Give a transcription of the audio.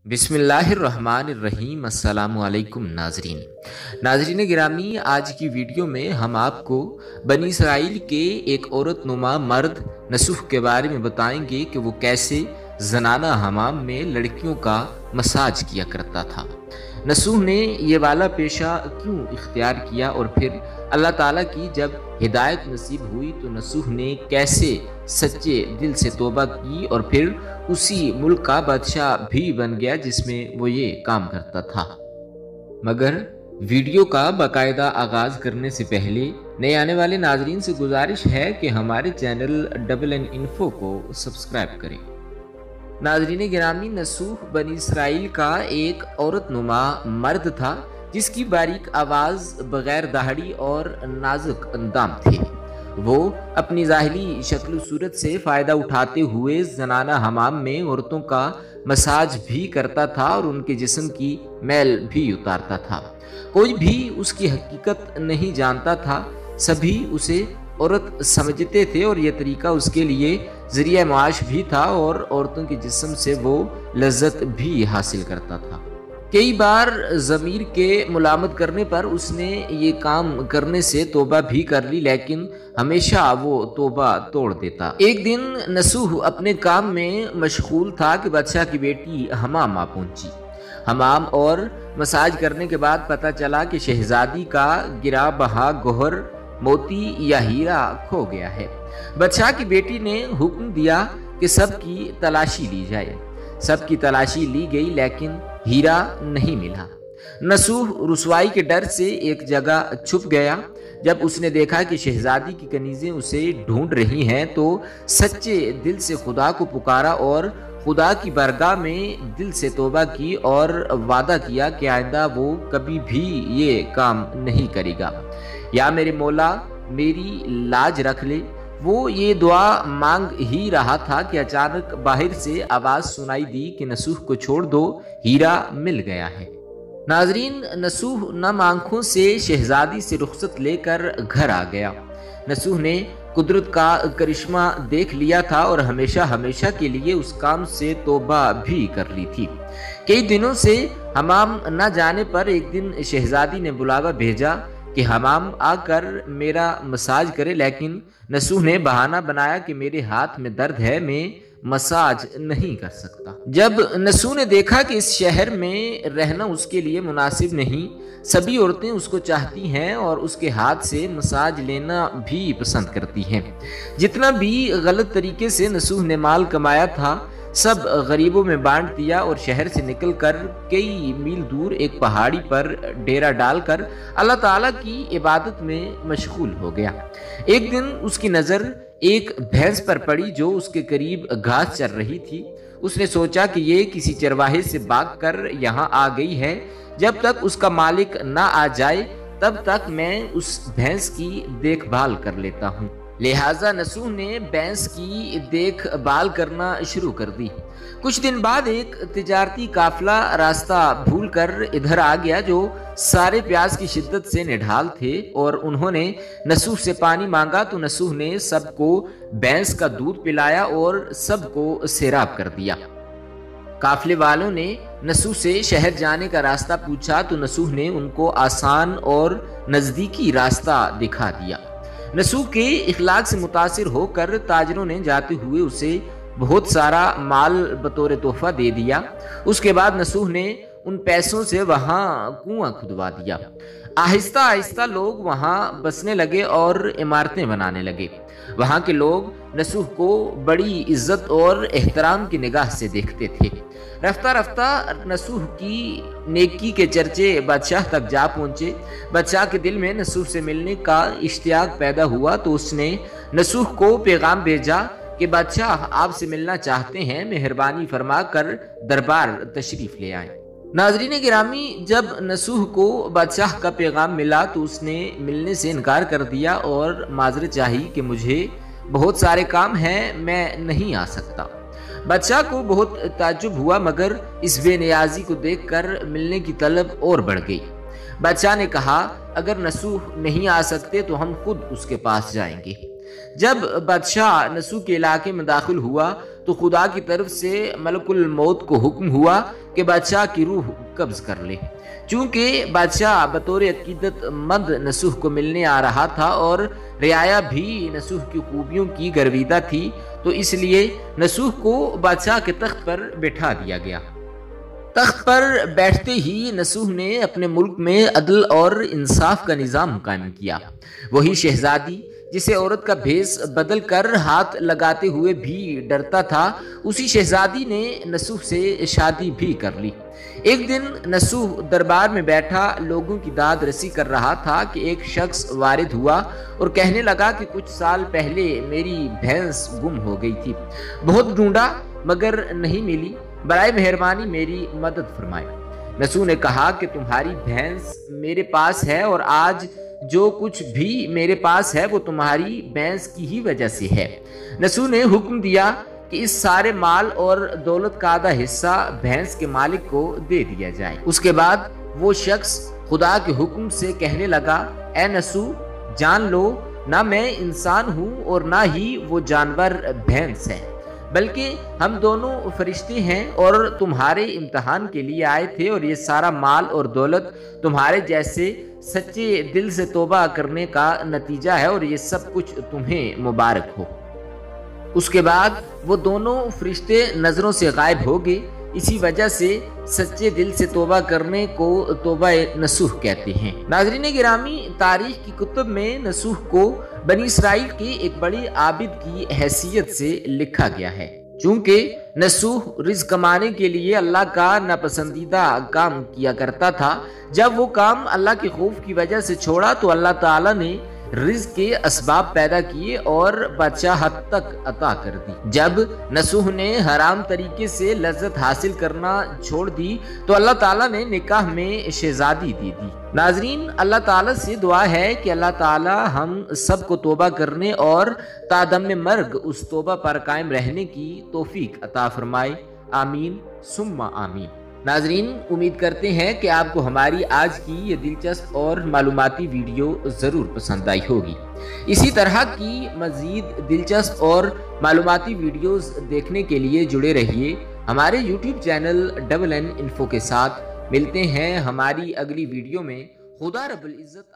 बिस्मिल्लाहिर्रहमानिर्रहीम। अस्सलामुअलैकुम नाजरीन गिरामी, आज की वीडियो में हम आपको बनी इसराइल के एक औरत नुमा मर्द नसूह के बारे में बताएंगे कि वो कैसे जनाना हमाम में लड़कियों का मसाज किया करता था। नसूह ने ये वाला पेशा क्यों इख्तियार किया और फिर अल्लाह ताला की जब हिदायत नसीब हुई तो नसूह ने कैसे सच्चे दिल से तौबा की और फिर उसी मुल्क का बादशाह भी बन गया जिसमें वो ये काम करता था। मगर वीडियो का बाकायदा आगाज करने से पहले नए आने वाले नाजरीन से गुजारिश है कि हमारे चैनल NN इन्फो को सब्सक्राइब करें। नाजरीन गिरामी, नसूह बनी इसराइल का एक औरत नुमा मर्द था जिसकी बारीक आवाज, बगैर दाढ़ी और नाजुक अंदाम थे। वो अपनी ज़ाहिरी शक्ल सूरत से फ़ायदा उठाते हुए जनाना हमाम में औरतों का मसाज भी करता था और उनके जिस्म की मैल भी उतारता था। कोई भी उसकी हकीकत नहीं जानता था, सभी उसे औरत समझते थे और यह तरीका उसके लिए ज़रिया माश भी था और औरतों के जिस्म से वो लज्जत भी हासिल करता था। कई बार ज़मीर के मुलामत करने पर उसने ये काम करने से तौबा भी कर ली, लेकिन हमेशा वो तौबा तोड़ देता। एक दिन नसूह अपने काम में मशगूल था कि बादशाह की बेटी हमाम आ पहुंची। हमाम और मसाज करने के बाद पता चला कि शहजादी का गिरा बहा गौहर, मोती या हीरा खो गया है। बादशाह की बेटी ने हुक्म दिया कि सबकी तलाशी ली जाए। सबकी तलाशी ली गई लेकिन हीरा नहीं मिला। नसूह रुसवाई के डर से एक जगह छुप गया। जब उसने देखा कि शहजादी की कनीजें उसे ढूंढ रही हैं तो सच्चे दिल से खुदा को पुकारा और खुदा की बारगाह में दिल से तौबा की और वादा किया कि आइंदा वो कभी भी ये काम नहीं करेगा। या मेरे मौला, मेरी लाज रख ले। वो ये दुआ मांग ही रहा था कि अचानक बाहर से आवाज सुनाई दी कि नसूह को छोड़ दो, हीरा मिल गया है। नाजरीन, नसूह नम आंखों से शहजादी से रुखसत लेकर घर आ गया। नसूह ने कुदरत का करिश्मा देख लिया था और हमेशा हमेशा के लिए उस काम से तौबा भी कर ली थी। कई दिनों से हमाम न जाने पर एक दिन शहजादी ने बुलावा भेजा कि हमाम आकर मेरा मसाज करे, लेकिन नसूह ने बहाना बनाया कि मेरे हाथ में दर्द है, मैं मसाज नहीं कर सकता। जब नसूह ने देखा कि इस शहर में रहना उसके लिए मुनासिब नहीं, सभी औरतें उसको चाहती हैं और उसके हाथ से मसाज लेना भी पसंद करती हैं। जितना भी गलत तरीके से नसूह ने माल कमाया था सब गरीबों में बांट दिया और शहर से निकलकर कई मील दूर एक पहाड़ी पर डेरा डालकर अल्लाह ताला की इबादत में मशगूल हो गया। एक दिन उसकी नज़र एक भैंस पर पड़ी जो उसके करीब घास चर रही थी। उसने सोचा कि ये किसी चरवाहे से भागकर यहाँ आ गई है। जब तक उसका मालिक ना आ जाए तब तक मैं उस भैंस की देखभाल कर लेता हूँ। लिहाजा नसूह ने भैंस की देखभाल करना शुरू कर दी। कुछ दिन बाद एक तिजारती काफिला रास्ता भूलकर इधर आ गया जो सारे प्यास की शिद्दत से निढाल थे और उन्होंने नसूह से पानी मांगा तो नसूह ने सबको भैंस का दूध पिलाया और सबको सैराब कर दिया। काफिले वालों ने नसूह से शहर जाने का रास्ता पूछा तो नसूह ने उनको आसान और नजदीकी रास्ता दिखा दिया। नसूह के इखलाक से मुतासिर होकर ताजरों ने जाते हुए उसे बहुत सारा माल बतौर तोहफा दे दिया। उसके बाद नसूह ने उन पैसों से वहां कुआं खुदवा दिया। आहिस्ता आहिस्ता लोग वहां बसने लगे और इमारतें बनाने लगे। वहां के लोग नसूह को बड़ी इज्जत और एहतराम की निगाह से देखते थे। रफ्ता रफ्ता नसूह की नेकी के चर्चे बादशाह तक जा पहुंचे। बादशाह के दिल में नसूह से मिलने का इश्तियाक पैदा हुआ तो उसने नसूह को पैगाम भेजा कि बादशाह आपसे मिलना चाहते हैं, मेहरबानी फरमा कर दरबार तशरीफ ले आए। नाजरीन गिरामी, जब नसूह को बादशाह का पैगाम मिला तो उसने मिलने से इनकार कर दिया और माजरत चाही कि मुझे बहुत सारे काम हैं, मैं नहीं आ सकता। बादशाह को बहुत ताज्जुब हुआ, मगर इस बेनियाजी को देखकर मिलने की तलब और बढ़ गई। बादशाह ने कहा, अगर नसूह नहीं आ सकते तो हम खुद उसके पास जाएंगे। جب بادشاہ نسوح کے علاقے میں داخل ہوا تو خدا کی طرف سے ملک الموت کو حکم ہوا کہ بادشاہ کی روح قبض کر لے۔ چونکہ بادشاہ بطور عقیدت مند نسوح کو ملنے آ رہا تھا اور رعایا بھی نسوح کی خوبیوں کی گرویدہ تھی، تو اس لیے نسوح کو بادشاہ کے تخت پر بٹھا دیا گیا۔ تخت پر بیٹھتے ہی نسوح نے اپنے ملک میں عدل اور انصاف کا نظام قائم کیا۔ وہی شہزادی جسے عورت کا بھیس بدل کر ہاتھ لگاتے ہوئے بھی ڈرتا تھا، اسی شہزادی نے نسوح سے شادی بھی کر لی۔ ایک دن نسوح دربار میں بیٹھا لوگوں کی داد رسی کر رہا تھا کہ ایک شخص وارد ہوا اور کہنے لگا کہ کچھ سال پہلے میری بھینس گم ہو گئی تھی، بہت ڈھونڈا مگر نہیں ملی، برائے مہربانی میری مدد فرمائے۔ نسوح نے کہا کہ تمہاری بھینس میرے پاس ہے اور آج جو کچھ بھی میرے پاس ہے وہ تمہاری بھینس کی ہی وجہ سے ہے۔ نسوح نے حکم دیا کہ اس سارے مال اور دولت کا آدھا حصہ بھینس کے مالک کو دے دیا جائے۔ اس کے بعد وہ شخص خدا کے حکم سے کہنے لگا، اے نسوح، جان لو نہ میں انسان ہوں اور نہ ہی وہ جانور بھینس ہے، بلکہ ہم دونوں فرشتے ہیں اور تمہارے امتحان کے لیے آئے تھے، اور یہ سارا مال اور دولت تمہارے جیسے سچے دل سے توبہ کرنے کا نتیجہ ہے، اور یہ سب کچھ تمہیں مبارک ہو۔ اس کے بعد وہ دونوں فرشتے نظروں سے غائب ہو گئے۔ اسی وجہ سے سچے دل سے توبہ کرنے کو توبہ نسوح کہتے ہیں۔ ناظرین گرامی، تاریخ کی کتب میں نسوح کو بنی اسرائیل کے ایک بڑے عابد کی حیثیت سے لکھا گیا ہے۔ چونکہ نسوح رزق کمانے کے لیے اللہ کا ناپسندیدہ کام کیا کرتا تھا، جب وہ کام اللہ کے خوف کی وجہ سے چھوڑا تو اللہ تعالیٰ نے رزق کے اسباب پیدا کیے اور بادشاہت تک عطا کر دی۔ جب نسوح نے حرام طریقے سے لذت حاصل کرنا چھوڑ دی تو اللہ تعالیٰ نے نکاح میں شہزادی دے دی۔ ناظرین، اللہ تعالیٰ سے دعا ہے کہ اللہ تعالیٰ ہم سب کو توبہ کرنے اور تا دم مرگ اس توبہ پر قائم رہنے کی توفیق عطا فرمائے۔ آمین ثم آمین۔ ناظرین، امید کرتے ہیں کہ آپ کو ہماری آج کی یہ دلچسپ اور معلوماتی ویڈیو ضرور پسند آئی ہوگی۔ اسی طرح کی مزید دلچسپ اور معلوماتی ویڈیوز دیکھنے کے لیے جڑے رہیے ہمارے YouTube channel double N info کے ساتھ۔ ملتے ہیں ہماری اگلی ویڈیو میں۔ خدا رب العزت